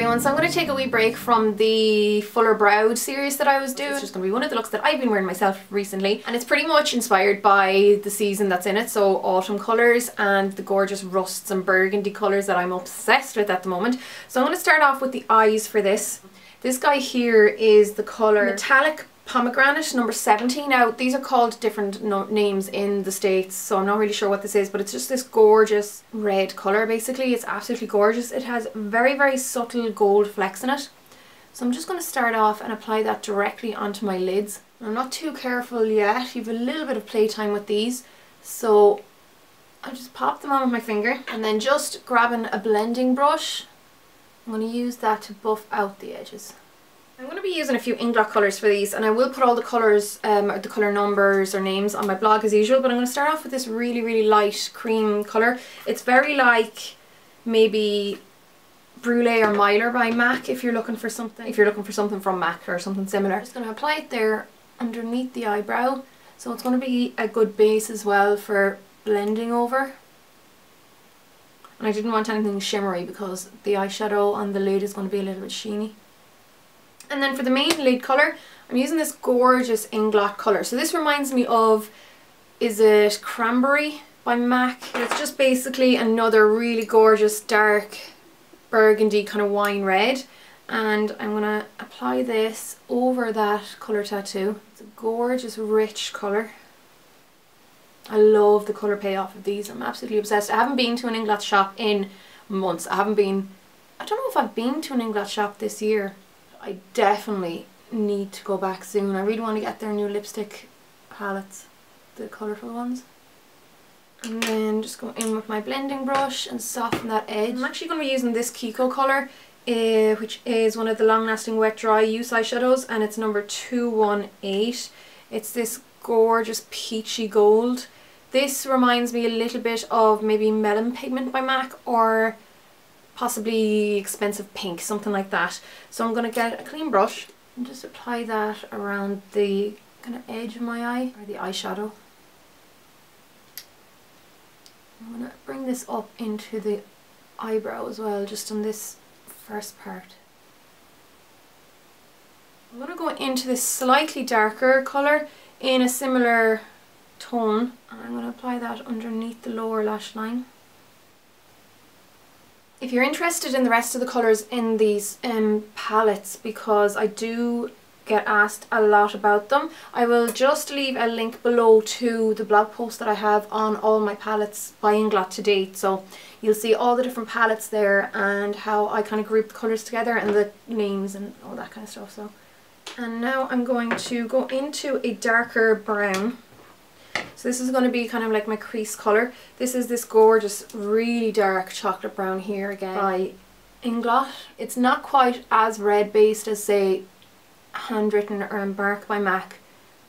everyone, so I'm going to take a wee break from the fuller browed series that I was doing. It's just going to be one of the looks that I've been wearing myself recently, and it's pretty much inspired by the season that's in it, so autumn colours and the gorgeous rusts and burgundy colours that I'm obsessed with at the moment. So I'm going to start off with the eyes for this. This guy here is the colour Metallic Pomegranate number 70. Now these are called different names in the States, so I'm not really sure what this is, but it's just this gorgeous red colour basically. It's absolutely gorgeous. It has very subtle gold flecks in it. So I'm just going to start off and apply that directly onto my lids. I'm not too careful yet. You have a little bit of playtime with these, so I'll just pop them on with my finger and then just grabbing a blending brush, I'm going to use that to buff out the edges. I'm going to be using a few Inglot colours for these, and I will put all the colours, or the colour numbers or names on my blog as usual, but I'm going to start off with this really light cream colour. It's very like maybe Brulee or Mylar by MAC if you're looking for something from MAC or something similar. I'm just going to apply it there underneath the eyebrow, so it's going to be a good base as well for blending over. And I didn't want anything shimmery because the eyeshadow on the lid is going to be a little bit sheeny. And then for the main lid colour, I'm using this gorgeous Inglot colour. So this reminds me of, is it Cranberry by MAC? It's just basically another really gorgeous dark burgundy kind of wine red. And I'm going to apply this over that colour tattoo. It's a gorgeous rich colour. I love the colour payoff of these. I'm absolutely obsessed. I haven't been to an Inglot shop in months. I don't know if I've been to an Inglot shop this year. I definitely need to go back soon. I really want to get their new lipstick palettes, the colourful ones. And then just go in with my blending brush and soften that edge. I'm actually going to be using this Kiko colour, which is one of the long lasting wet dry use eyeshadows, and it's number 218. It's this gorgeous peachy gold. This reminds me a little bit of maybe Melon Pigment by MAC, or possibly Expensive Pink, something like that. So I'm going to get a clean brush and just apply that around the kind of edge of my eye, or the eyeshadow. I'm going to bring this up into the eyebrow as well, just on this first part. I'm going to go into this slightly darker colour in a similar tone, and I'm going to apply that underneath the lower lash line. If you're interested in the rest of the colours in these palettes, because I do get asked a lot about them, I will just leave a link below to the blog post that I have on all my palettes by Inglot to date. So you'll see all the different palettes there and how I kind of group the colours together and the names and all that kind of stuff. So, and now I'm going to go into a darker brown. So this is going to be kind of like my crease colour. This is this gorgeous, really dark chocolate brown here again by Inglot. It's not quite as red based as, say, Handwritten or Embark by MAC,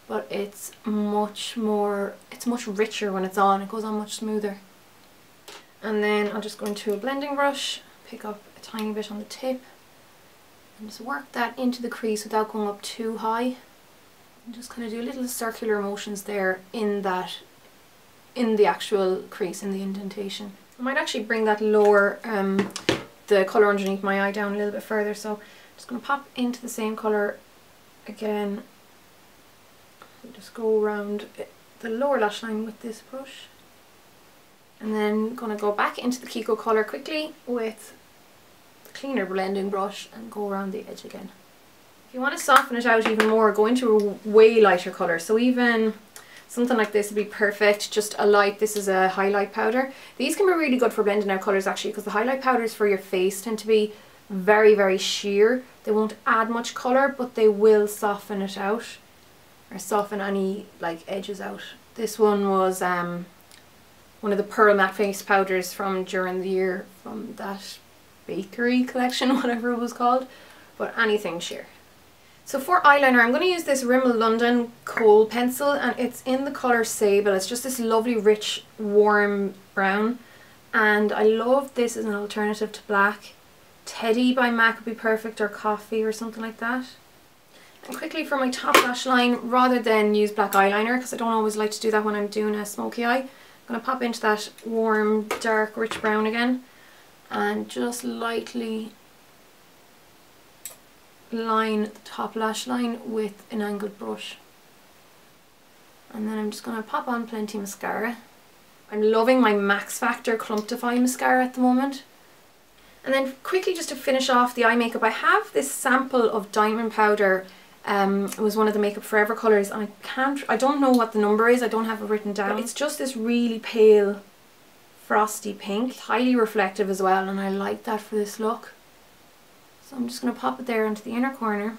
but it's much richer when it's on. It goes on much smoother. And then I'll just go into a blending brush, pick up a tiny bit on the tip, and just work that into the crease without going up too high. And just kind of do little circular motions there in the actual crease, in the indentation. I might actually bring that lower, the colour underneath my eye down a little bit further, so I'm just going to pop into the same colour again. Just go around the lower lash line with this brush. And then going to go back into the Kiko colour quickly with the cleaner blending brush and go around the edge again. If you want to soften it out even more, go into a way lighter colour. So even something like this would be perfect, just a light, this is a highlight powder. These can be really good for blending out colours actually, because the highlight powders for your face tend to be very sheer. They won't add much colour, but they will soften it out, or soften any like edges out. This one was one of the Pearl Matte Face powders from during the year, from that bakery collection, whatever it was called, but anything sheer. So for eyeliner, I'm going to use this Rimmel London Kohl pencil, and it's in the colour Sable. It's just this lovely rich warm brown, and I love this as an alternative to black. Teddy by MAC would be perfect, or Coffee or something like that. And quickly for my top lash line, rather than use black eyeliner, because I don't always like to do that when I'm doing a smoky eye, I'm going to pop into that warm dark rich brown again and just lightly line the top lash line with an angled brush. And then I'm just going to pop on plenty mascara. I'm loving my Max Factor Clumptify mascara at the moment. And then quickly, just to finish off the eye makeup, I have this sample of diamond powder. It was one of the Makeup Forever colours, and I don't know what the number is, I don't have it written down. But it's just this really pale frosty pink. It's highly reflective as well, and I like that for this look. So I'm just going to pop it there onto the inner corner.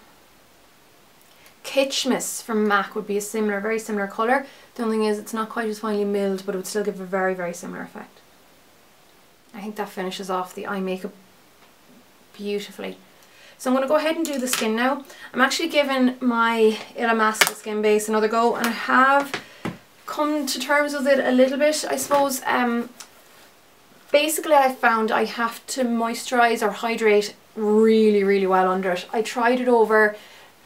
Kitschmas from MAC would be a similar, very similar colour. The only thing is it's not quite as finely milled, but it would still give a very, very similar effect. I think that finishes off the eye makeup beautifully. So I'm going to go ahead and do the skin now. I'm actually giving my Illamasqua skin base another go, and I have come to terms with it a little bit, I suppose. Basically, I found I have to moisturise or hydrate really, really well under it. I tried it over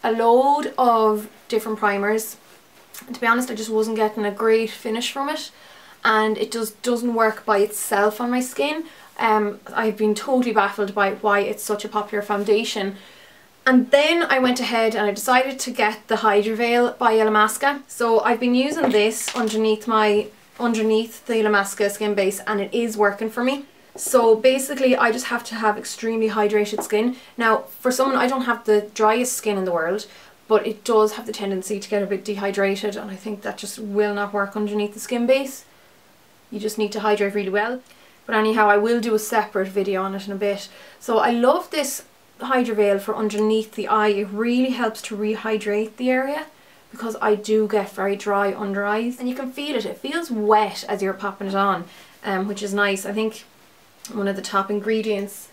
a load of different primers, and to be honest, I just wasn't getting a great finish from it, and it just doesn't work by itself on my skin. I've been totally baffled by why it's such a popular foundation. And then I went ahead and I decided to get the Hydra Veil by Illamasqua. So I've been using this underneath the Illamasqua skin base, and it is working for me. So basically I just have to have extremely hydrated skin. Now for someone, I don't have the driest skin in the world, but it does have the tendency to get a bit dehydrated, and I think that just will not work underneath the skin base. You just need to hydrate really well. But anyhow, I will do a separate video on it in a bit. So I love this Hydra Veil for underneath the eye. It really helps to rehydrate the area, because I do get very dry under eyes, and you can feel it. It feels wet as you're popping it on, which is nice. I think one of the top ingredients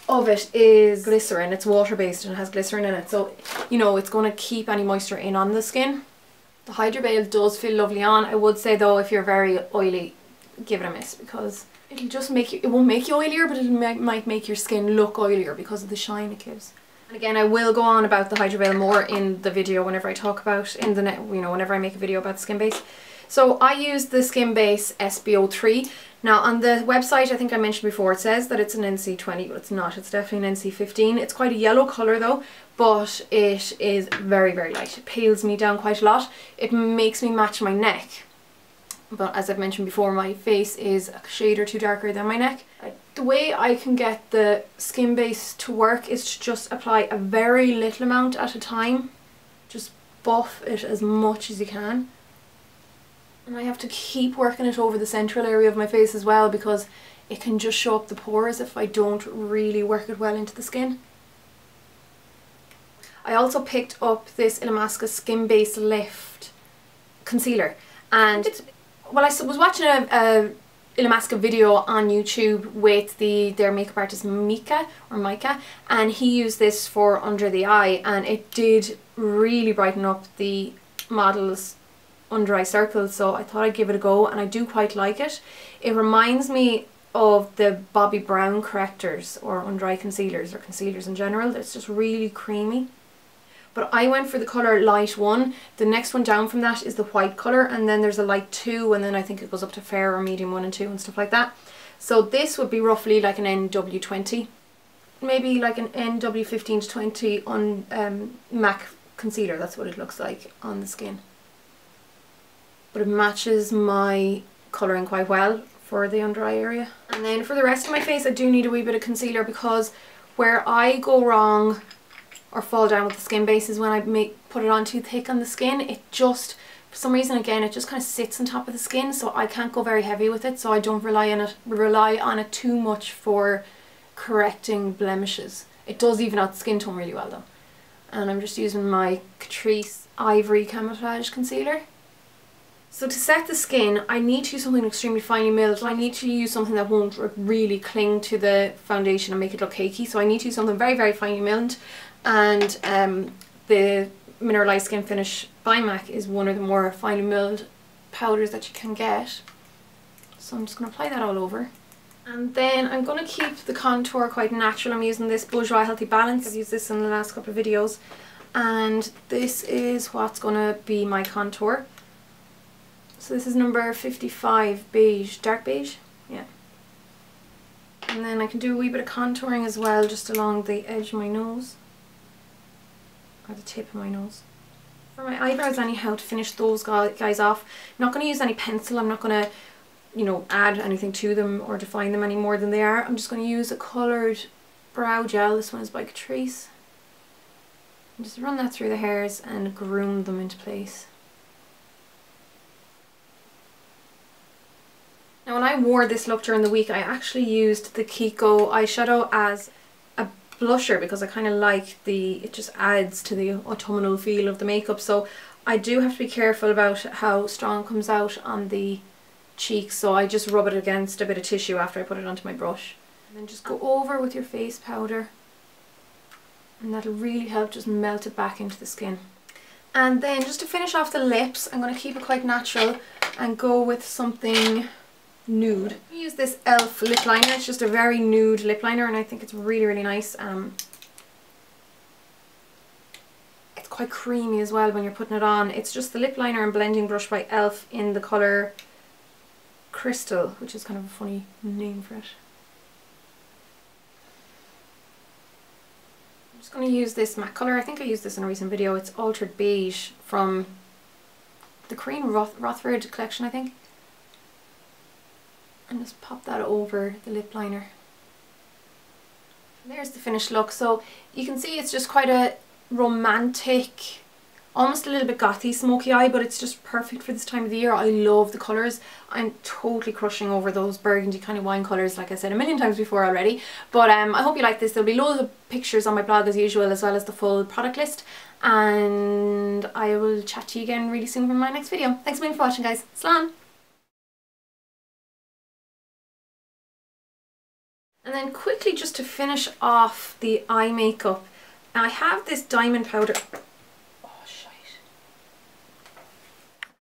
of it is glycerin. It's water based and it has glycerin in it, so you know it's going to keep any moisture in on the skin. The Hydra Veil does feel lovely on. I would say though, if you're very oily, give it a miss, because it'll just make you, it won't make you oilier, but it might make your skin look oilier because of the shine it gives. And again, I will go on about the Hydra Veil more in the video whenever I talk about, whenever I make a video about the skin base. So I use the skin base SB03. Now on the website, I think I mentioned before, it says that it's an NC20, but it's not. It's definitely an NC15. It's quite a yellow colour though, but it is very, very light. It pales me down quite a lot. It makes me match my neck. But as I've mentioned before, my face is a shade or two darker than my neck. The way I can get the skin base to work is to just apply a very little amount at a time. Just buff it as much as you can. And I have to keep working it over the central area of my face as well, because it can just show up the pores if I don't really work it well into the skin. I also picked up this Illamasqua Skin Base Lift concealer, and well, I was watching a Illamasqua video on YouTube with their makeup artist Mika, and he used this for under the eye, and it did really brighten up the model's under eye circles, so I thought I'd give it a go, and I do quite like it. It reminds me of the Bobbi Brown correctors or under eye concealers, or concealers in general. It's just really creamy. But I went for the colour Light 1. The next one down from that is the white colour, and then there's a Light 2, and then I think it goes up to Fair or Medium 1 and 2 and stuff like that. So this would be roughly like an NW20. Maybe like an NW15 to 20 on MAC concealer. That's what it looks like on the skin. But it matches my colouring quite well for the under eye area. And then for the rest of my face, I do need a wee bit of concealer, because where I go wrong or fall down with the skin base is when I put it on too thick on the skin. It just, for some reason again, it just kind of sits on top of the skin, so I can't go very heavy with it, so I don't rely on it too much for correcting blemishes. It does even out the skin tone really well though. And I'm just using my Catrice Ivory Camouflage Concealer. So to set the skin, I need to use something extremely finely milled. I need to use something that won't really cling to the foundation and make it look cakey. So I need to use something very, very finely milled. And the Mineralized Skin Finish by MAC is one of the more finely milled powders that you can get. So I'm just going to apply that all over. And then I'm going to keep the contour quite natural. I'm using this Bourjois Healthy Balance. I've used this in the last couple of videos. And this is what's going to be my contour. So this is number 55, beige, dark beige, yeah. And then I can do a wee bit of contouring as well, just along the edge of my nose. or the tip of my nose. For my eyebrows anyhow, to finish those guys off, I'm not going to use any pencil. I'm not going to, you know, add anything to them or define them any more than they are. I'm just going to use a coloured brow gel. This one is by Catrice. And just run that through the hairs and groom them into place. Now when I wore this look during the week, I actually used the Kiko eyeshadow as a blusher because I kind of like it just adds to the autumnal feel of the makeup. So I do have to be careful about how strong it comes out on the cheeks, so I just rub it against a bit of tissue after I put it onto my brush. And then just go over with your face powder, and that'll really help just melt it back into the skin. And then just to finish off the lips, I'm going to keep it quite natural and go with something nude. I use this e.l.f. lip liner. It's just a very nude lip liner and I think it's really, really nice. It's quite creamy as well when you're putting it on. It's just the lip liner and blending brush by e.l.f. in the colour Crystal, which is kind of a funny name for it. I'm just going to use this matte colour. I think I used this in a recent video. It's Altered Beige from the Korean Rothford collection, I think. And just pop that over the lip liner. There's the finished look. So you can see it's just quite a romantic, almost a little bit gothy smoky eye, but it's just perfect for this time of the year. I love the colours. I'm totally crushing over those burgundy kind of wine colours, like I said a million times before already. But I hope you like this. There'll be loads of pictures on my blog as usual, as well as the full product list. And I will chat to you again really soon for my next video. Thanks a million for watching, guys. Slán! And then quickly, just to finish off the eye makeup, I have this diamond powder.